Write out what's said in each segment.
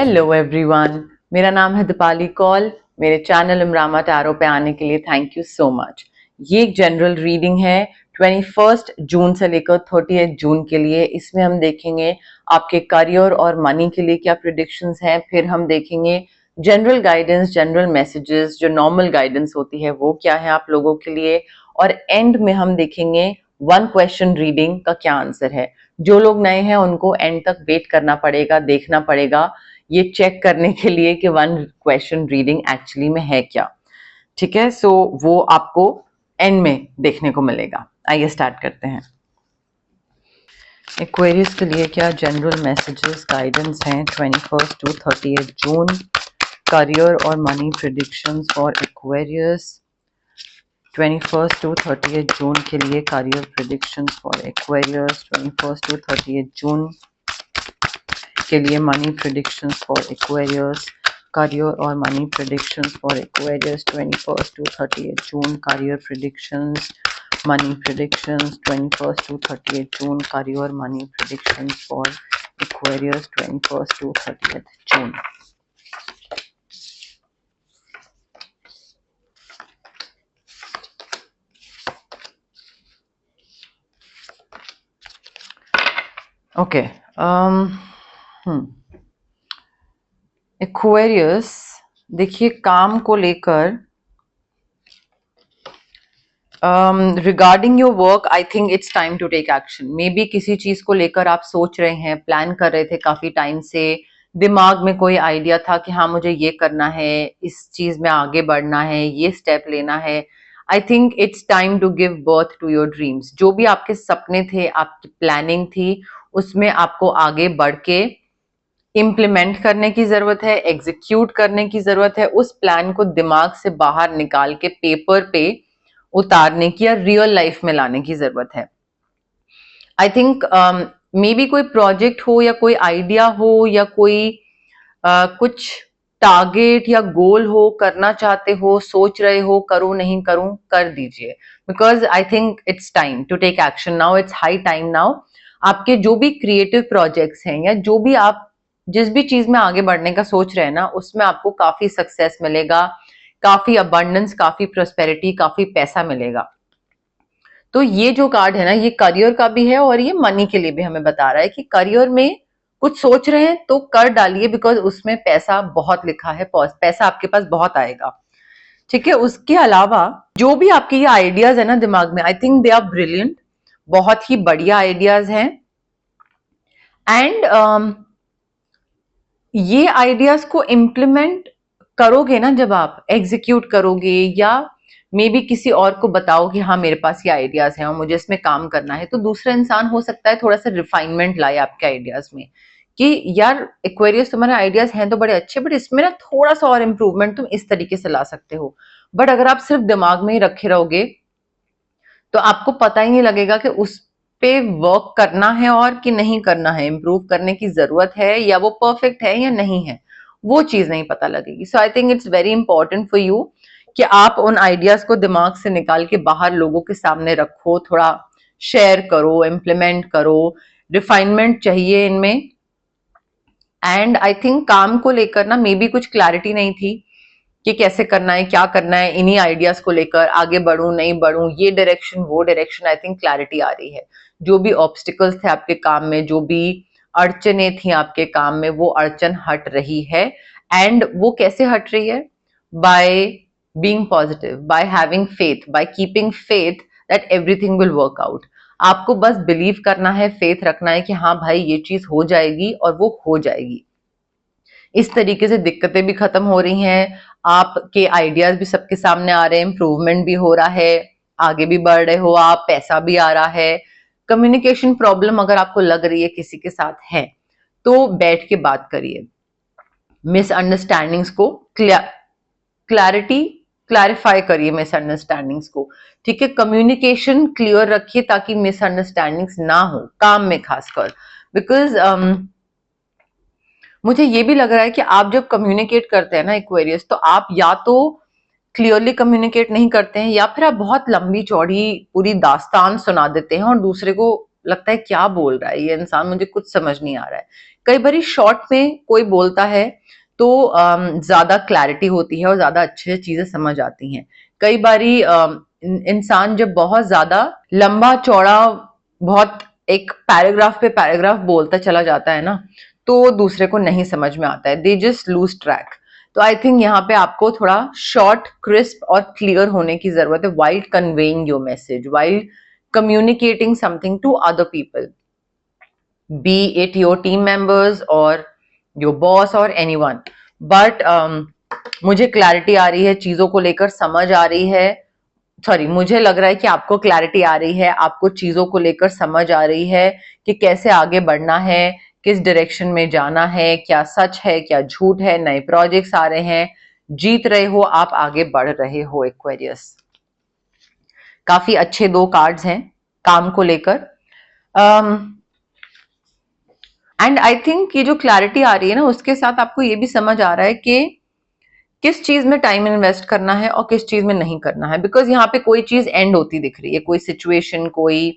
Hello everyone, मेरा नाम है दीपाली कौल। मेरे चैनल इमरामा टैरो पे आने के लिए थैंक यू सो मच। ये एक जनरल रीडिंग है 21 जून से लेकर 30 जून के लिए। इसमें हम देखेंगे आपके करियर और मनी के लिए क्या प्रिडिक्शंस हैं। फिर हम देखेंगे जनरल गाइडेंस, जनरल मैसेजेस, जो नॉर्मल गाइडेंस होती है वो क्या है आप लोगों के लिए। और एंड में हम देखेंगे वन क्वेश्चन रीडिंग का क्या आंसर है। जो लोग नए हैं उनको एंड तक वेट करना पड़ेगा, देखना पड़ेगा ये चेक करने के लिए कि वन क्वेश्चन रीडिंग एक्चुअली में है क्या। ठीक है, सो वो आपको एंड में देखने को मिलेगा। आइए स्टार्ट करते हैं। एक्वेरियस के लिए क्या जनरल मैसेजेस गाइडेंस हैं 21 टू 30 जून। करियर और money predictions for Aquarius 21 to 30 June के लिए। Career predictions for Aquarius 21 to 30 June के लिए। Money predictions for Aquarius, career और money predictions for Aquarius 21 to 30 June. Career predictions, money predictions 21 to 30 June. Career money predictions for Aquarius 21 to 30 June. Okay, Aquarius देखिए काम को लेकर regarding your work I think it's time to take action. Maybe किसी चीज को लेकर आप सोच रहे हैं, प्लान कर रहे थे काफी टाइम से, दिमाग में कोई आइडिया था कि हाँ मुझे ये करना है, इस चीज में आगे बढ़ना है, ये स्टेप लेना है। I think it's time to give birth to your dreams. जो भी आपके सपने थे, आपकी प्लानिंग थी, उसमें आपको आगे बढ़ के इम्प्लीमेंट करने की जरूरत है, एग्जीक्यूट करने की जरूरत है। उस प्लान को दिमाग से बाहर निकाल के पेपर पे उतारने की या रियल लाइफ में लाने की जरूरत है। आई थिंक मे बी कोई प्रोजेक्ट हो या कोई आइडिया हो या कोई कुछ टारगेट या गोल हो, करना चाहते हो, सोच रहे हो करूं नहीं करूं, कर दीजिए। Because I think it's time to take action now, it's high time now. आपके जो भी क्रिएटिव प्रोजेक्ट्स हैं या जो भी आप जिस भी चीज में आगे बढ़ने का सोच रहे हैं ना, उसमें आपको काफी सक्सेस मिलेगा, काफी अबंडेंस, काफी प्रोस्पेरिटी, काफी पैसा मिलेगा। तो ये जो कार्ड है ना, ये करियर का भी है और ये मनी के लिए भी हमें बता रहा है कि करियर में कुछ सोच रहे हैं तो कर डालिए, बिकॉज उसमें पैसा बहुत लिखा है, पैसा आपके पास बहुत आएगा। ठीक है, उसके अलावा जो भी आपके ये आइडियाज है ना दिमाग में, I think they are brilliant, बहुत ही बढ़िया आइडियाज हैं। एंड ये आइडियाज को इम्प्लीमेंट करोगे ना, जब आप एग्जीक्यूट करोगे या मे बी किसी और को बताओ कि हाँ मेरे पास ये आइडियाज हैं और मुझे इसमें काम करना है, तो दूसरा इंसान हो सकता है थोड़ा सा रिफाइनमेंट लाए आपके आइडियाज में कि यार एक्वेरियस तुम्हारे आइडियाज हैं तो बड़े अच्छे, बट इसमें ना थोड़ा सा और इम्प्रूवमेंट तुम इस तरीके से ला सकते हो। बट अगर आप सिर्फ दिमाग में ही रखे रहोगे तो आपको पता ही नहीं लगेगा कि उस पे वर्क करना है और कि नहीं करना है, इम्प्रूव करने की जरूरत है या वो परफेक्ट है या नहीं है, वो चीज नहीं पता लगेगी। So I think it's very important for you कि आप उन आइडियाज को दिमाग से निकाल के बाहर लोगों के सामने रखो, थोड़ा शेयर करो, इम्प्लीमेंट करो, रिफाइनमेंट चाहिए इनमें। एंड आई थिंक काम को लेकर ना मे बी कुछ क्लैरिटी नहीं थी कि कैसे करना है, क्या करना है, इन्हीं आइडियाज को लेकर आगे बढ़ूं नहीं बढ़ूं, ये डायरेक्शन वो डायरेक्शन। आई थिंक क्लैरिटी आ रही है। जो भी ऑब्स्टिकल्स थे आपके काम में, जो भी अड़चने थी आपके काम में, वो अड़चन हट रही है। एंड वो कैसे हट रही है? By being positive, by having faith, by keeping faith that everything will work out. आपको बस बिलीव करना है, फेथ रखना है कि हाँ भाई ये चीज हो जाएगी और वो हो जाएगी। इस तरीके से दिक्कतें भी खत्म हो रही हैं, आपके आइडियाज भी सबके सामने आ रहे हैं, इंप्रूवमेंट भी हो रहा है, आगे भी बढ़ रहे हो आप, पैसा भी आ रहा है। कम्युनिकेशन प्रॉब्लम अगर आपको लग रही है किसी के साथ है तो बैठ के बात करिए, मिसअंडरस्टैंडिंग्स को क्लैरिफाई करिए, मिसअंडरस्टैंडिंग्स को। ठीक है, कम्युनिकेशन क्लियर रखिए ताकि मिसअंडरस्टैंडिंग्स ना हो काम में खासकर। बिकॉज मुझे ये भी लग रहा है कि आप जब कम्युनिकेट करते हैं ना एक्वेरियस, तो आप या तो क्लियरली कम्युनिकेट नहीं करते हैं या फिर आप बहुत लंबी चौड़ी पूरी दास्तान सुना देते हैं और दूसरे को लगता है क्या बोल रहा है ये इंसान, मुझे कुछ समझ नहीं आ रहा है। कई बारी शॉर्ट में कोई बोलता है तो ज्यादा क्लैरिटी होती है और ज्यादा अच्छे चीजें समझ आती हैं। कई बारी इंसान जब बहुत ज्यादा लंबा चौड़ा, बहुत एक पैराग्राफ पे पैराग्राफ बोलता चला जाता है ना, तो दूसरे को नहीं समझ में आता है, दे जस्ट लूज ट्रैक। तो आई थिंक यहाँ पे आपको थोड़ा शॉर्ट, क्रिस्प और क्लियर होने की जरूरत है while conveying your message, while communicating something to other people, be it your team members or your boss or anyone. But मुझे क्लैरिटी आ रही है, चीजों को लेकर समझ आ रही है, सॉरी मुझे लग रहा है कि आपको क्लैरिटी आ रही है, आपको चीजों को लेकर समझ आ रही है कि कैसे आगे बढ़ना है, किस डायरेक्शन में जाना है, क्या सच है क्या झूठ है, नए प्रोजेक्ट्स आ रहे हैं, जीत रहे हो आप, आगे बढ़ रहे हो एक्वेरियस। काफी अच्छे 2 कार्ड्स हैं काम को लेकर। एंड आई थिंक ये जो क्लैरिटी आ रही है ना, उसके साथ आपको ये भी समझ आ रहा है कि किस चीज में टाइम इन्वेस्ट करना है और किस चीज में नहीं करना है। बिकॉज यहाँ पे कोई चीज एंड होती दिख रही है, कोई सिचुएशन, कोई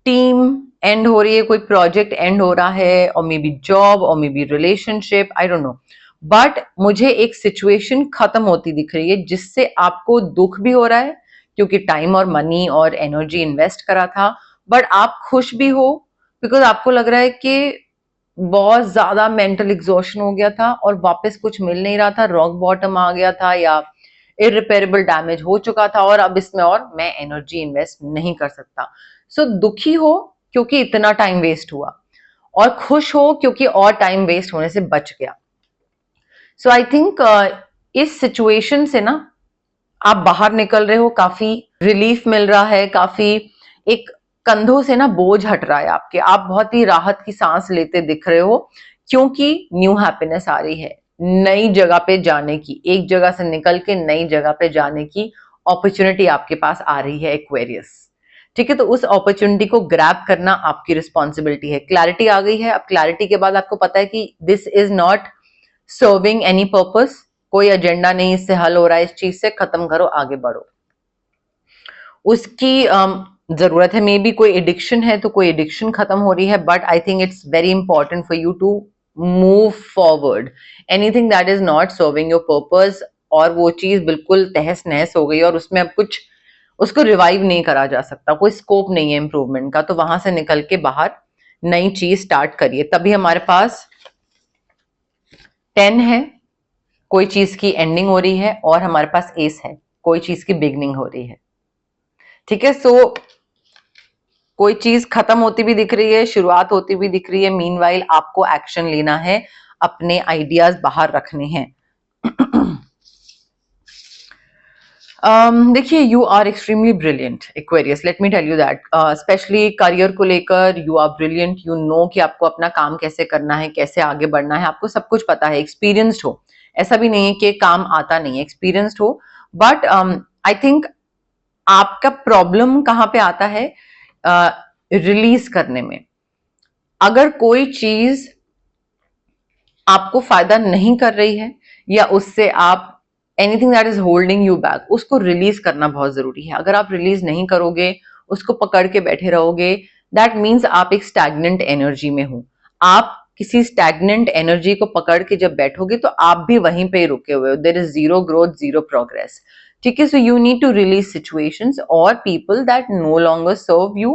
टीम एंड हो रही है, कोई प्रोजेक्ट एंड हो रहा है, और मे बी जॉब और may be relationship, I don't know. But मुझे एक सिचुएशन खत्म होती दिख रही है जिससे आपको दुख भी हो रहा है क्योंकि टाइम और मनी और एनर्जी इन्वेस्ट करा था, बट आप खुश भी हो बिकॉज आपको लग रहा है कि बहुत ज्यादा मेंटल एग्जॉशन हो गया था और वापस कुछ मिल नहीं रहा था, रॉक बॉटम आ गया था या इरिपेरेबल डैमेज हो चुका था और अब इसमें और मैं एनर्जी इन्वेस्ट नहीं कर सकता। सो दुखी हो क्योंकि इतना टाइम वेस्ट हुआ, और खुश हो क्योंकि और टाइम वेस्ट होने से बच गया। सो आई थिंक इस सिचुएशन से ना आप बाहर निकल रहे हो, काफी रिलीफ मिल रहा है, काफी एक कंधों से ना बोझ हट रहा है आपके, आप बहुत ही राहत की सांस लेते दिख रहे हो क्योंकि न्यू हैप्पीनेस आ रही है, नई जगह पे जाने की, एक जगह से निकल के नई जगह पे जाने की अपॉर्चुनिटी आपके पास आ रही है एक्वेरियस। ठीक है, तो उस अपॉर्चुनिटी को ग्रैब करना आपकी रिस्पॉन्सिबिलिटी है। क्लैरिटी आ गई है, अब क्लैरिटी के बाद आपको पता है कि this is not serving any purpose, कोई एजेंडा नहीं इससे हल हो रहा है, इस चीज से खत्म करो, आगे बढ़ो। उसकी जरूरत है, मे बी कोई एडिक्शन है तो कोई एडिक्शन खत्म हो रही है, but I think it's very important for you to move forward. Anything that is not serving your purpose, और वो चीज बिल्कुल तहस नहस हो गई और उसमें अब कुछ उसको रिवाइव नहीं करा जा सकता, कोई स्कोप नहीं है इंप्रूवमेंट का, तो वहां से निकल के बाहर नई चीज स्टार्ट करिए। तभी हमारे पास 10 है, कोई चीज की एंडिंग हो रही है, और हमारे पास एस है, कोई चीज की बिगनिंग हो रही है। ठीक है, सो कोई चीज खत्म होती भी दिख रही है, शुरुआत होती भी दिख रही है, मीनवाइल आपको एक्शन लेना है, अपने आइडियाज बाहर रखने हैं। देखिए, you are extremely brilliant Aquarius, let me tell you that, specially career को लेकर you are brilliant. You know कि आपको अपना काम कैसे करना है, कैसे आगे बढ़ना है, आपको सब कुछ पता है, एक्सपीरियंस्ड हो, ऐसा भी नहीं है कि काम आता नहीं है, एक्सपीरियंस्ड हो। बट आई थिंक आपका प्रॉब्लम कहाँ पे आता है, रिलीज करने में। अगर कोई चीज आपको फायदा नहीं कर रही है या उससे आप anything that is holding you back, उसको रिलीज करना बहुत जरूरी है। अगर आप रिलीज नहीं करोगे, उसको पकड़ के बैठे रहोगे, दैट मीन्स आप एक स्टैग्नेंट एनर्जी में हो। आप किसी स्टैग्नेंट एनर्जी को पकड़ के जब बैठोगे तो आप भी वहीं पे रुके हुए हो, there is zero growth, zero progress. ठीक है, so you need to release situations और people that no longer serve you,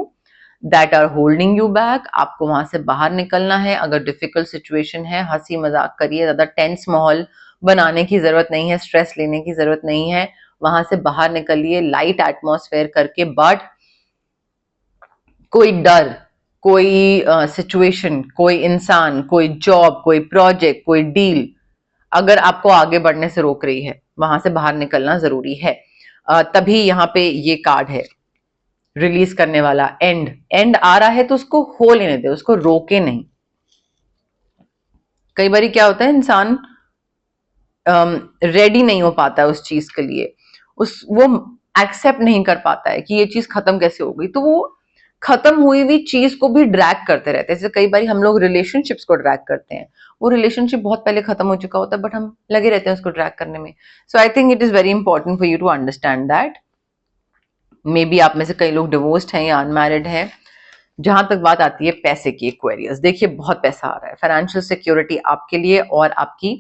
that are holding you back. आपको वहां से बाहर निकलना है। अगर डिफिकल्ट सिचुएशन है, हंसी मजाक करिए, ज्यादा टेंस माहौल बनाने की जरूरत नहीं है, स्ट्रेस लेने की जरूरत नहीं है, वहां से बाहर निकलिए लाइट एटमॉस्फेयर करके। बट कोई डर, कोई सिचुएशन, कोई इंसान, कोई जॉब, कोई प्रोजेक्ट, कोई डील अगर आपको आगे बढ़ने से रोक रही है, वहां से बाहर निकलना जरूरी है। तभी यहाँ पे ये कार्ड है रिलीज करने वाला, एंड। एंड आ रहा है तो उसको हो लेने दे, उसको रोके नहीं। कई बार क्या होता है, इंसान रेडी नहीं हो पाता है उस चीज के लिए, वो एक्सेप्ट नहीं कर पाता है कि ये चीज खत्म कैसे हो गई, तो वो खत्म हुई हुई चीज को भी ड्रैग करते रहते हैं। जैसे कई बार हम लोग रिलेशनशिप्स को ड्रैग करते हैं, वो रिलेशनशिप बहुत पहले खत्म हो चुका होता है बट हम लगे रहते हैं उसको ड्रैग करने में। So I think it is very important for you to understand that maybe आप में से कई लोग डिवोर्स्ड हैं या अनमैरिड हैं। जहां तक बात आती है पैसे की, एक्वेरियस देखिए बहुत पैसा आ रहा है, फाइनेंशियल सिक्योरिटी आपके लिए और आपकी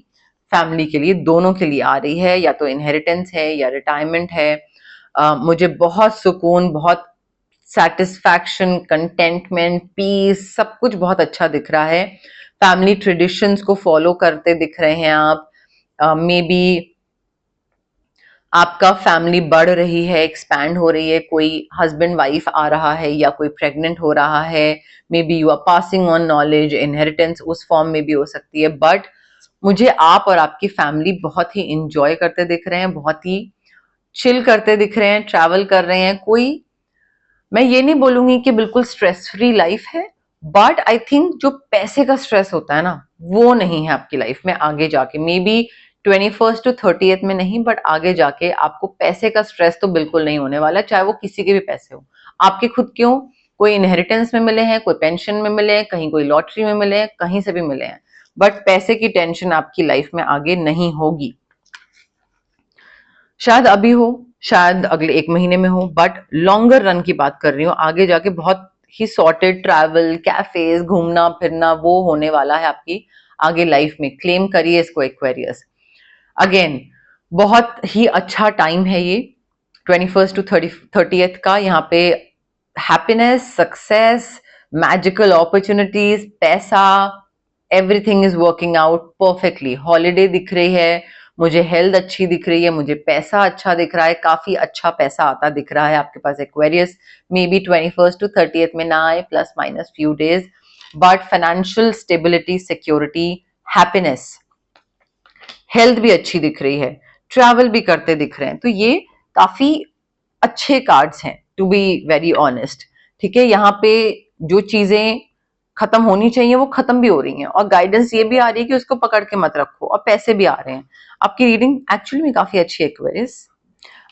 फैमिली के लिए, दोनों के लिए आ रही है, या तो इनहेरिटेंस है या रिटायरमेंट है। मुझे बहुत सुकून, बहुत सेटिस्फैक्शन, कंटेंटमेंट, पीस, सब कुछ बहुत अच्छा दिख रहा है। फैमिली ट्रेडिशंस को फॉलो करते दिख रहे हैं आप। मे बी आपका फैमिली बढ़ रही है, एक्सपैंड हो रही है, कोई हस्बैंड वाइफ आ रहा है या कोई प्रेग्नेंट हो रहा है। Maybe you are passing on knowledge, inheritance उस फॉर्म में भी हो सकती है। बट मुझे आप और आपकी फैमिली बहुत ही इंजॉय करते दिख रहे हैं, बहुत ही चिल करते दिख रहे हैं, ट्रैवल कर रहे हैं। कोई, मैं ये नहीं बोलूंगी कि बिल्कुल स्ट्रेस फ्री लाइफ है, बट आई थिंक जो पैसे का स्ट्रेस होता है ना, वो नहीं है आपकी लाइफ में आगे जाके। May be 21st to 30th में नहीं, बट आगे जाके आपको पैसे का स्ट्रेस तो बिल्कुल नहीं होने वाला, चाहे वो किसी के भी पैसे हो, आपके खुद के हो, कोई इनहेरिटेंस में मिले हैं, कोई पेंशन में मिले हैं, कहीं कोई लॉटरी में मिले हैं, कहीं से भी मिले हैं, बट पैसे की टेंशन आपकी लाइफ में आगे नहीं होगी। शायद अभी हो, शायद अगले 1 महीने में हो, बट लॉन्गर रन की बात कर रही हूँ, आगे जाके बहुत ही सॉर्टेड ट्रैवल, कैफेज, घूमना फिरना, वो होने वाला है आपकी आगे लाइफ में। क्लेम करिए इसको एक्वेरियस। अगेन बहुत ही अच्छा टाइम है ये 21st to 30th का। यहाँ पे हैप्पीनेस, सक्सेस, मैजिकल अपॉर्चुनिटीज, पैसा, everything is working out perfectly. Holiday दिख रही है मुझे, हेल्थ अच्छी दिख रही है मुझे, पैसा अच्छा दिख रहा है, काफी अच्छा पैसा आता दिख रहा है आपके पास Aquarius. Maybe 21st to 30th में ना आए, plus minus few days, but financial stability, security, happiness, health भी अच्छी दिख रही है, ट्रैवल भी करते दिख रहे हैं। तो ये काफी अच्छे कार्ड्स हैं, टू बी वेरी ऑनेस्ट। ठीक है, यहाँ पे जो चीजें खत्म होनी चाहिए वो खत्म भी हो रही हैं, और गाइडेंस ये भी आ रही है कि उसको पकड़ के मत रखो, और पैसे भी आ रहे हैं। आपकी रीडिंग एक्चुअली में काफी अच्छी है एक्वेरियस।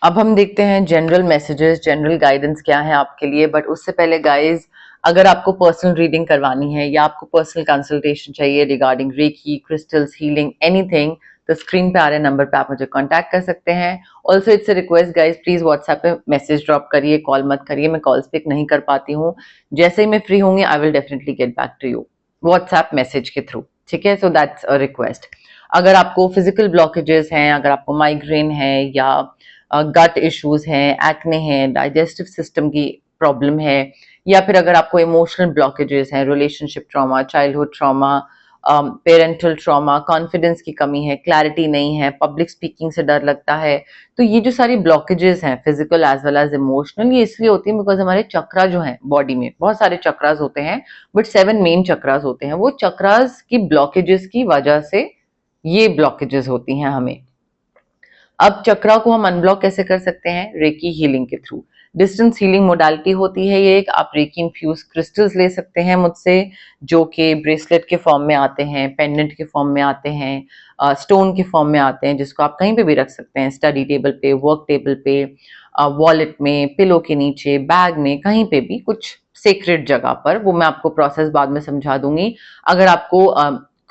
अब हम देखते हैं जनरल मैसेजेस, जनरल गाइडेंस क्या है आपके लिए। बट उससे पहले गाइज, अगर आपको पर्सनल रीडिंग करवानी है या आपको पर्सनल कंसल्टेशन चाहिए regarding reiki, crystals, healing, anything, तो स्क्रीन पे आ रहे नंबर पे आप मुझे कांटेक्ट कर सकते हैं। Also it's a request guys, please WhatsApp पे मैसेज ड्रॉप करिए, कॉल मत करिए, मैं कॉल्स पिक नहीं कर पाती हूँ। जैसे ही मैं फ्री होंगी I will definitely get back to you WhatsApp message के थ्रू। ठीक है, सो दैट्स अ रिक्वेस्ट। अगर आपको फिजिकल ब्लॉकेजेस हैं, अगर आपको माइग्रेन है या गट इश्यूज हैं, एक्ने हैं, डाइजेस्टिव सिस्टम की प्रॉब्लम है, या फिर अगर आपको इमोशनल ब्लॉकेजेस हैं, relationship trauma, childhood trauma, parental trauma, confidence की कमी है, क्लैरिटी नहीं है, पब्लिक स्पीकिंग से डर लगता है, तो ये जो सारी ब्लॉकेजेस हैं physical as well as emotional, ये इसलिए होती है बिकॉज हमारे चक्रा जो हैं बॉडी में, बहुत सारे चक्रास होते हैं, बट 7 मेन चक्रास होते हैं, वो चक्रास की ब्लॉकेजेस की वजह से ये ब्लॉकेजेस होती हैं हमें। अब चक्रा को हम अनब्लॉक कैसे कर सकते हैं? रेकी हीलिंग के थ्रू। डिस्टेंस हीलिंग मोडालिटी होती है ये एक। आप रेकी इन्फ्यूज क्रिस्टल्स ले सकते हैं मुझसे, जो कि ब्रेसलेट के फॉर्म में आते हैं, पेंडेंट के फॉर्म में आते हैं, स्टोन के फॉर्म में आते हैं, जिसको आप कहीं पे भी रख सकते हैं, स्टडी टेबल पे, वर्क टेबल पे, वॉलेट में, पिलो के नीचे, बैग में, कहीं पे भी, कुछ सेक्रेट जगह पर। वो मैं आपको प्रोसेस बाद में समझा दूंगी। अगर आपको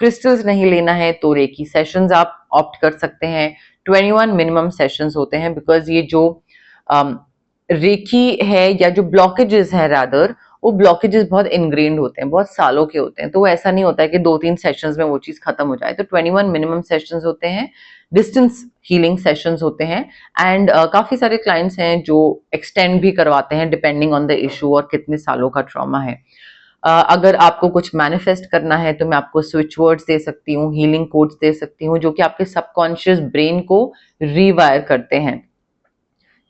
क्रिस्टल्स नहीं लेना है तो रेकी सेशंस आप ऑप्ट कर सकते हैं। 21 मिनिमम सेशंस होते हैं, बिकॉज ये जो रेकी है या जो ब्लॉकेजेस हैं रादर, वो ब्लॉकेजेस बहुत इनग्रेन्ड होते हैं, बहुत सालों के होते हैं, तो वो ऐसा नहीं होता है कि 2-3 सेशंस में वो चीज खत्म हो जाए। तो 21 मिनिमम सेशंस होते हैं, डिस्टेंस हीलिंग सेशंस होते हैं। एंड काफी सारे क्लाइंट्स हैं जो एक्सटेंड भी करवाते हैं डिपेंडिंग ऑन द इशू और कितने सालों का ट्रॉमा है। अगर आपको कुछ मैनिफेस्ट करना है तो मैं आपको स्विच वर्ड्स दे सकती हूँ, हीलिंग कोड्स दे सकती हूँ, जो कि आपके सबकॉन्शियस ब्रेन को रीवायर करते हैं।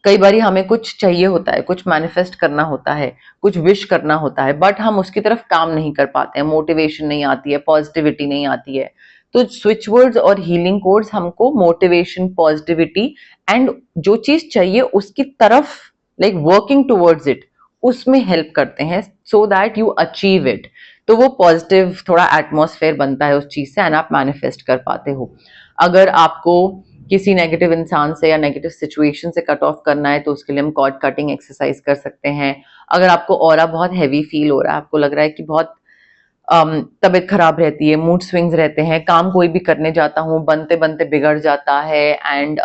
कई बार हमें कुछ चाहिए होता है, कुछ मैनिफेस्ट करना होता है, कुछ विश करना होता है, बट हम उसकी तरफ काम नहीं कर पाते हैं, मोटिवेशन नहीं आती है, पॉजिटिविटी नहीं आती है। तो स्विच वर्ड्स और हीलिंग कोड्स हमको मोटिवेशन, पॉजिटिविटी एंड जो चीज चाहिए उसकी तरफ, लाइक वर्किंग टुवर्ड्स इट, उसमें हेल्प करते हैं, so that you achieve it. तो वो पॉजिटिव थोड़ा एटमॉस्फेयर बनता है उस चीज से, एंड आप मैनिफेस्ट कर पाते हो। अगर आपको किसी नेगेटिव इंसान से या नेगेटिव सिचुएशन से कट ऑफ करना है तो उसके लिए हम कॉर्ड कटिंग एक्सरसाइज कर सकते हैं। अगर आपको ऑरा बहुत हैवी फील हो रहा है, आपको लग रहा है कि बहुत तबीयत खराब रहती है, मूड स्विंग्स रहते हैं, काम कोई भी करने जाता हूँ बनते बनते बिगड़ जाता है, एंड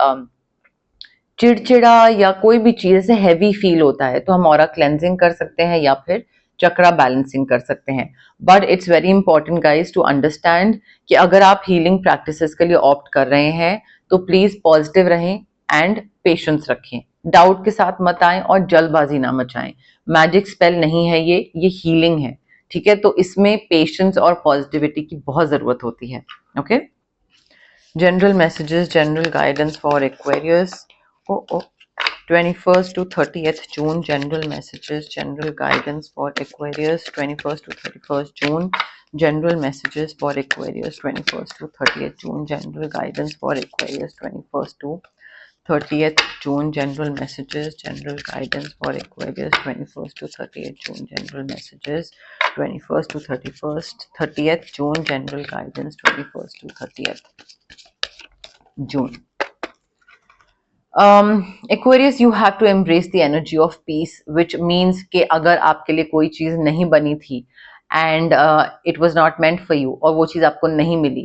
चिड़चिड़ा या कोई भी चीज से हैवी फील होता है तो हम ऑरा क्लेंजिंग कर सकते हैं या फिर चक्रा बैलेंसिंग कर सकते हैं। But it's very important guys to understand कि अगर आप हीलिंग प्रैक्टिसेस के लिए ऑप्ट कर रहे हैं तो प्लीज पॉजिटिव रहें एंड पेशेंस रखें, डाउट के साथ मत आएं और जल्दबाजी ना मचाएं। मैजिक स्पेल नहीं है ये हीलिंग है, ठीक है? तो इसमें पेशेंस और पॉजिटिविटी की बहुत जरूरत होती है। Okay, general messages, general guidance for Aquarius. 21st to 30th June, general messages, general guidance for Aquarius. 21st to 31st June, general messages for Aquarius. 21st to 30th June, general guidance for Aquarius. 21st to 30th June, general messages, general guidance for Aquarius. 21st to 30th June, general messages. 21st to 30th June, general guidance. 21st to 30th June. Aquarius, you have to embrace the energy of peace, which means कि अगर आपके लिए कोई चीज नहीं बनी थी and it was not meant for you और वो चीज आपको नहीं मिली,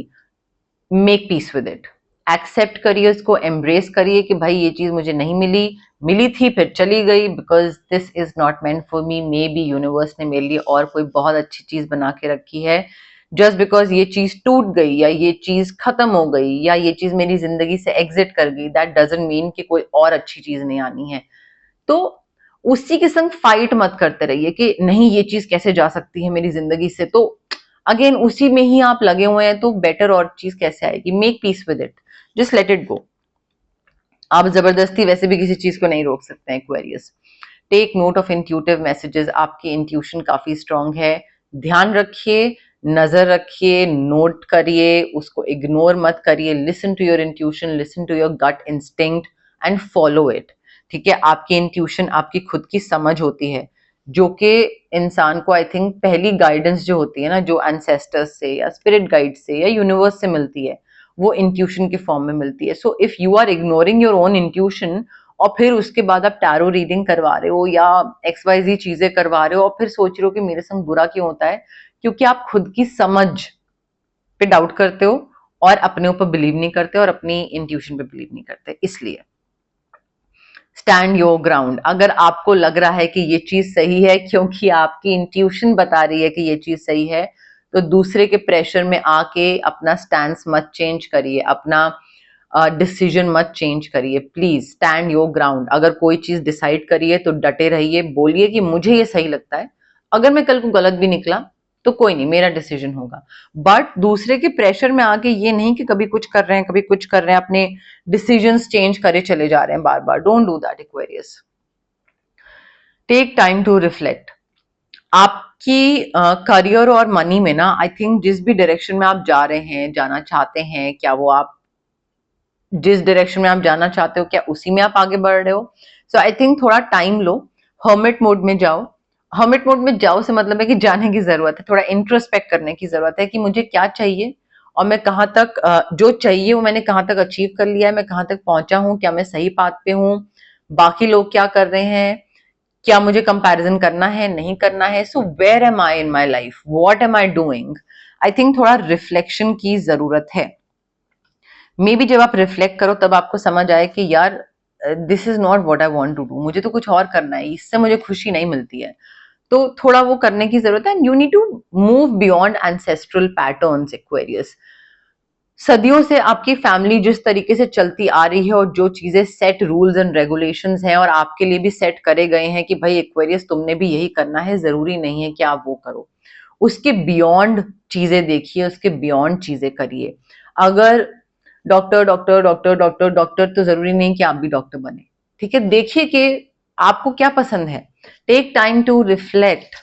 make peace with it. Accept करिए उसको, एम्ब्रेस करिए कि भाई ये चीज मुझे नहीं मिली थी फिर चली गई, because this is not meant for me. May be universe ने मेरे लिए और कोई बहुत अच्छी चीज बना के रखी है। जस्ट बिकॉज ये चीज टूट गई या ये चीज खत्म हो गई या ये चीज मेरी जिंदगी से एग्जिट कर गई, दैट डजंट मीन कि कोई और अच्छी चीज नहीं आनी है। तो उसी के संग फाइट मत करते रहिए कि नहीं ये चीज कैसे जा सकती है मेरी जिंदगी से, तो अगेन उसी में ही आप लगे हुए हैं, तो बेटर और चीज कैसे आएगी? Make peace with it, just let it go. आप जबरदस्ती वैसे भी किसी चीज को नहीं रोक सकते हैं Aquarius. Take note of intuitive messages, आपकी इंट्यूशन काफी स्ट्रांग है, ध्यान रखिए, नजर रखिए, नोट करिए, उसको इग्नोर मत करिए। Listen to your intuition, listen to your gut instinct and follow it. ठीक है, आपकी इंट्यूशन आपकी खुद की समझ होती है, जो कि इंसान को आई थिंक पहली गाइडेंस जो होती है ना, जो एंसेस्टर्स से या स्पिरिट गाइड से या यूनिवर्स से मिलती है, वो इंट्यूशन के फॉर्म में मिलती है। So if you are ignoring your own intuition और फिर उसके बाद आप टैरो रीडिंग करवा रहे हो या XYZ चीजें करवा रहे हो और फिर सोच रहे हो कि मेरे संग बुरा क्यों होता है, क्योंकि आप खुद की समझ पे डाउट करते हो और अपने ऊपर बिलीव नहीं करते और अपनी इंट्यूशन पे बिलीव नहीं करते। इसलिए स्टैंड योर ग्राउंड। अगर आपको लग रहा है कि ये चीज सही है क्योंकि आपकी इंट्यूशन बता रही है कि ये चीज सही है, तो दूसरे के प्रेशर में आके अपना स्टैंड मत चेंज करिए, अपना डिसीजन मत चेंज करिए। Please stand your ground. अगर कोई चीज डिसाइड करिए तो डटे रहिए, बोलिए कि मुझे ये सही लगता है, अगर मैं कल को गलत भी निकला तो कोई नहीं, मेरा डिसीजन होगा। बट दूसरे के प्रेशर में आके ये नहीं कि कभी कुछ कर रहे हैं कभी कुछ कर रहे हैं, अपने डिसीजंस चेंज करे चले जा रहे हैं बार बार। Don't do that Aquarius. Take time to reflect. आपकी करियर और मनी में ना, आई थिंक जिस भी डायरेक्शन में आप जा रहे हैं, जाना चाहते हैं, क्या वो आप जिस डायरेक्शन में आप जाना चाहते हो क्या उसी में आप आगे बढ़ रहे हो? सो आई थिंक थोड़ा टाइम लो, हर्मिट मोड में जाओ। हर्मिट मोड में जाओ से मतलब है कि जाने की जरूरत है, थोड़ा इंट्रोस्पेक्ट करने की जरूरत है कि मुझे क्या चाहिए और मैं कहाँ तक जो चाहिए वो मैंने कहाँ तक अचीव कर लिया है, मैं कहाँ तक पहुंचा हूँ, क्या मैं सही पाथ पे हूँ, बाकी लोग क्या कर रहे हैं, क्या मुझे कंपैरिजन करना है नहीं करना है। So where am I in my life, what am I doing? I think थोड़ा रिफ्लेक्शन की जरूरत है। मे बी जब आप रिफ्लेक्ट करो तब आपको समझ आए कि यार this is not what I want to do, मुझे तो कुछ और करना है, इससे मुझे खुशी नहीं मिलती है। तो थोड़ा वो करने की जरूरत है। You need to move beyond ancestral patterns Aquarius. सदियों से आपकी फैमिली जिस तरीके से चलती आ रही है और जो चीजें सेट रूल्स एंड रेगुलेशंस हैं और आपके लिए भी सेट करे गए हैं कि भाई एक्वेरियस तुमने भी यही करना है, जरूरी नहीं है कि आप वो करो, उसके बियॉन्ड चीजें देखिए, उसके बियॉन्ड चीजें करिए। अगर doctor doctor doctor doctor doctor, तो जरूरी नहीं कि आप भी डॉक्टर बने। ठीक है, देखिए कि आपको क्या पसंद है। Take time to reflect,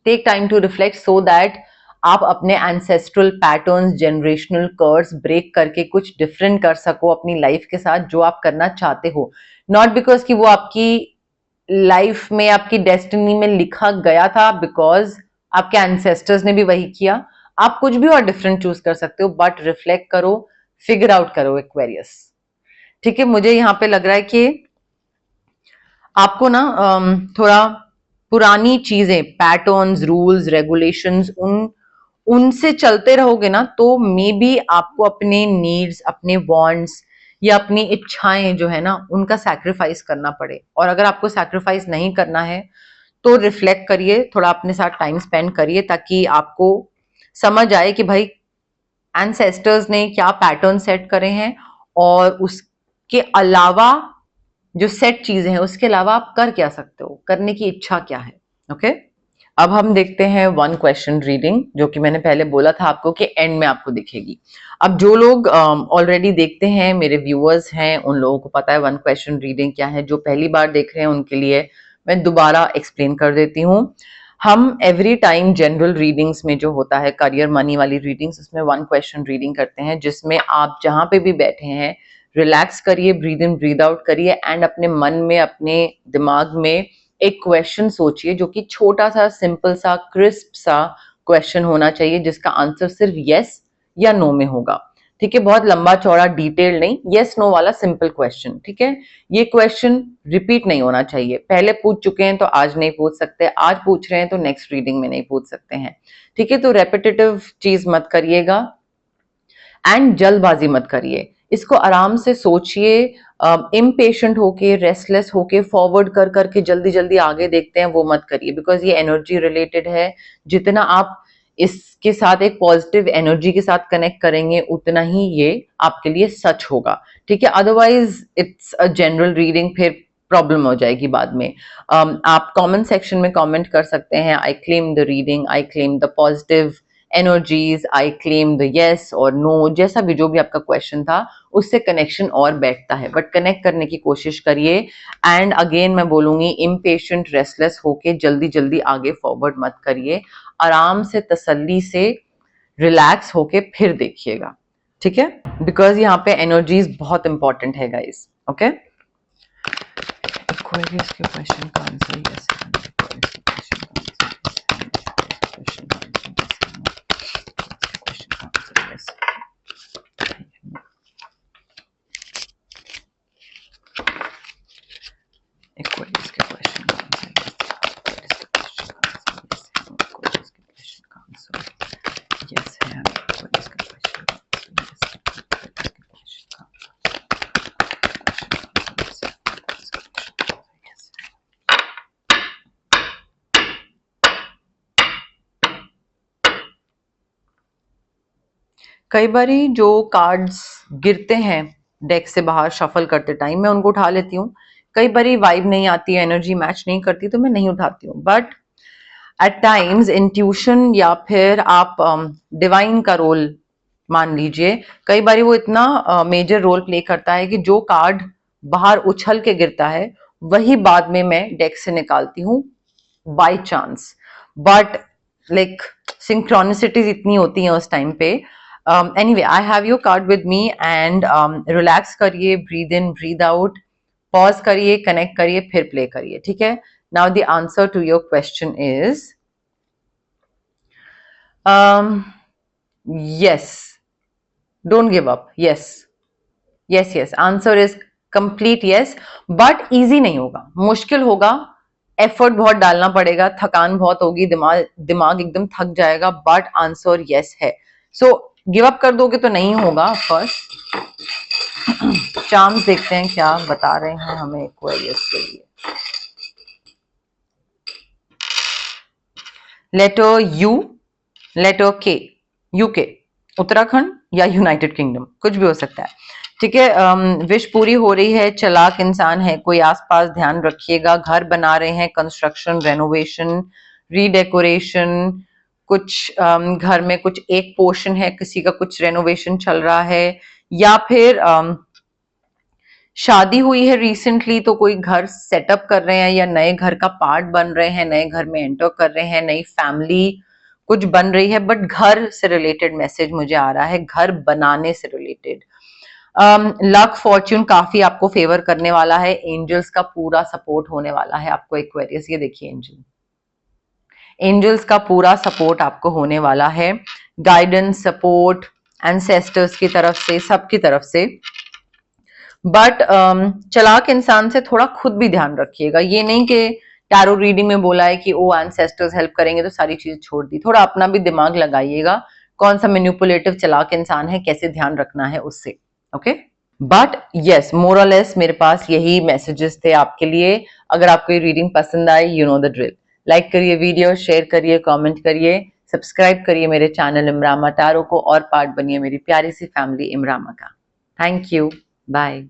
take time to reflect so that आप अपने ancestral patterns, generational curse break करके कुछ डिफरेंट कर सको अपनी लाइफ के साथ, जो आप करना चाहते हो। नॉट बिकॉज कि वो आपकी लाइफ में, आपकी डेस्टिनी में लिखा गया था, बिकॉज आपके एंसेस्टर्स ने भी वही किया। आप कुछ भी और डिफरेंट चूज कर सकते हो, बट रिफ्लेक्ट करो, फिगर आउट करो एक्वेरियस। ठीक है, मुझे यहाँ पे लग रहा है कि आपको ना थोड़ा पुरानी चीजें, पैटर्न्स, रूल्स, रेगुलेशंस, उनसे चलते रहोगे ना, तो मे बी आपको अपने नीड्स, अपने वांट्स या अपनी इच्छाएं जो है ना उनका सैक्रिफाइस करना पड़े। और अगर आपको सैक्रिफाइस नहीं करना है तो रिफ्लेक्ट करिए, थोड़ा अपने साथ टाइम स्पेंड करिए, ताकि आपको समझ आए कि भाई एंसेस्टर्स ने क्या पैटर्न सेट करे हैं, और उसके अलावा जो सेट चीजें हैं उसके अलावा आप कर क्या सकते हो, करने की इच्छा क्या है। ओके, अब हम देखते हैं वन क्वेश्चन रीडिंग, जो कि मैंने पहले बोला था आपको कि एंड में आपको दिखेगी। अब जो लोग ऑलरेडी देखते हैं, मेरे व्यूअर्स हैं, उन लोगों को पता है वन क्वेश्चन रीडिंग क्या है। जो पहली बार देख रहे हैं उनके लिए मैं दोबारा एक्सप्लेन कर देती हूँ। हम एवरी टाइम जनरल रीडिंग्स में जो होता है करियर मनी वाली रीडिंग्स, उसमें वन क्वेश्चन रीडिंग करते हैं, जिसमें आप जहां पे भी बैठे हैं रिलैक्स करिए, ब्रीद इन ब्रीद आउट करिए, एंड अपने मन में, अपने दिमाग में एक क्वेश्चन सोचिए, जो कि छोटा सा, सिंपल सा, क्रिस्प सा क्वेश्चन होना चाहिए, जिसका आंसर सिर्फ यस या नो में होगा। ठीक है, बहुत लंबा चौड़ा डिटेल नहीं, यस नो वाला सिंपल क्वेश्चन। ठीक है, ये क्वेश्चन रिपीट नहीं होना चाहिए, पहले पूछ चुके हैं तो आज नहीं पूछ सकते, आज पूछ रहे हैं तो नेक्स्ट रीडिंग में नहीं पूछ सकते हैं। ठीक है, तो रेपिटेटिव चीज मत करिएगा एंड जल्दबाजी मत करिए, इसको आराम से सोचिए, इम्पेशेंट होके, रेस्टलेस होके, फॉरवर्ड कर करके जल्दी जल्दी आगे देखते हैं, वो मत करिए, बिकॉज ये एनर्जी रिलेटेड है। जितना आप इसके साथ एक पॉजिटिव एनर्जी के साथ कनेक्ट करेंगे उतना ही ये आपके लिए सच होगा। ठीक है, otherwise it's a general reading, फिर प्रॉब्लम हो जाएगी बाद में। आप कमेंट सेक्शन में कमेंट कर सकते हैं, I claim the reading, I claim the positive energies, I claim the yes और नो, जैसा भी जो भी आपका क्वेश्चन था उससे कनेक्शन और बैठता है, बट कनेक्ट करने की कोशिश करिए। एंड अगेन मैं बोलूंगी, इम्पेशेंट, रेस्टलेस होके जल्दी जल्दी आगे फॉरवर्ड मत करिए, आराम से, तसल्ली से, रिलैक्स होके फिर देखिएगा। ठीक है, बिकॉज यहाँ पे एनर्जीज बहुत इंपॉर्टेंट है गाइस। ओके, एक्वेरियस के क्वेश्चन का आंसर यस है, Aquarius के क्वेश्चन का आंसर यस है, Aquarius के क्वेश्चन का आंसर यस है, Aquarius के क्वेश्चन का आंसर यस है। कई बारी जो कार्ड्स गिरते हैं डेक से बाहर शफल करते टाइम, मैं उनको उठा लेती हूँ। कई बारी वाइब नहीं आती है, एनर्जी मैच नहीं करती, तो मैं नहीं उठाती हूँ। बट एट टाइम्स इंट्यूशन या फिर आप डिवाइन का रोल मान लीजिए, कई बारी वो इतना मेजर रोल प्ले करता है कि जो कार्ड बाहर उछल के गिरता है वही बाद में मैं डेक से निकालती हूँ by chance. But like synchronicities इतनी होती हैं उस टाइम पे। Anyway, I have your card with me, and relax करिए, breathe in breathe out, pause करिए, कनेक्ट करिए, फिर प्ले करिए। ठीक है, now the answer to your question is yes, don't give up, yes, yes, yes, answer is complete yes, but easy नहीं होगा, मुश्किल होगा, एफर्ट बहुत डालना पड़ेगा, थकान बहुत होगी, दिमाग एकदम थक जाएगा, बट आंसर यस है। सो गिव अप कर दोगे तो नहीं होगा फर्स्ट। चार्म्स देखते हैं क्या बता रहे हैं हमें एक्वेरियस के लिए। लेटर यू, लेटर के, यूके, उत्तराखंड या यूनाइटेड किंगडम, कुछ भी हो सकता है। ठीक है, विश पूरी हो रही है, चालाक इंसान है कोई आसपास, ध्यान रखिएगा, घर बना रहे हैं, कंस्ट्रक्शन, रेनोवेशन, रीडेकोरेशन, कुछ घर में कुछ एक पोर्शन है, किसी का कुछ रेनोवेशन चल रहा है, या फिर शादी हुई है रिसेंटली तो कोई घर सेटअप कर रहे हैं, या नए घर का पार्ट बन रहे हैं, नए घर में एंटर कर रहे हैं, नई फैमिली कुछ बन रही है, बट घर से रिलेटेड मैसेज मुझे आ रहा है, घर बनाने से रिलेटेड। लक फॉर्च्यून काफी आपको फेवर करने वाला है, एंजल्स का पूरा सपोर्ट होने वाला है आपको एक्वेरियस। ये देखिए एंजल्स का पूरा सपोर्ट आपको होने वाला है, गाइडेंस, सपोर्ट, एंसेस्टर्स की तरफ से, सबकी तरफ से। बट चालाक इंसान से थोड़ा खुद भी ध्यान रखिएगा, ये नहीं कि टैरो रीडिंग में बोला है कि ओ एंसेस्टर्स हेल्प करेंगे तो सारी चीज छोड़ दी, थोड़ा अपना भी दिमाग लगाइएगा, कौन सा मैनिपुलेटिव चालाक इंसान है, कैसे ध्यान रखना है उससे। ओके, बट यस, मोर और लेस मेरे पास यही मैसेजेस थे आपके लिए। अगर आपको ये रीडिंग पसंद आई, you know the drill. Like करिए वीडियो, शेयर करिए, कमेंट करिए, सब्सक्राइब करिए मेरे चैनल इमरामा टैरो को और पार्ट बनिए मेरी प्यारी सी फैमिली इमरामा का। Thank you, bye.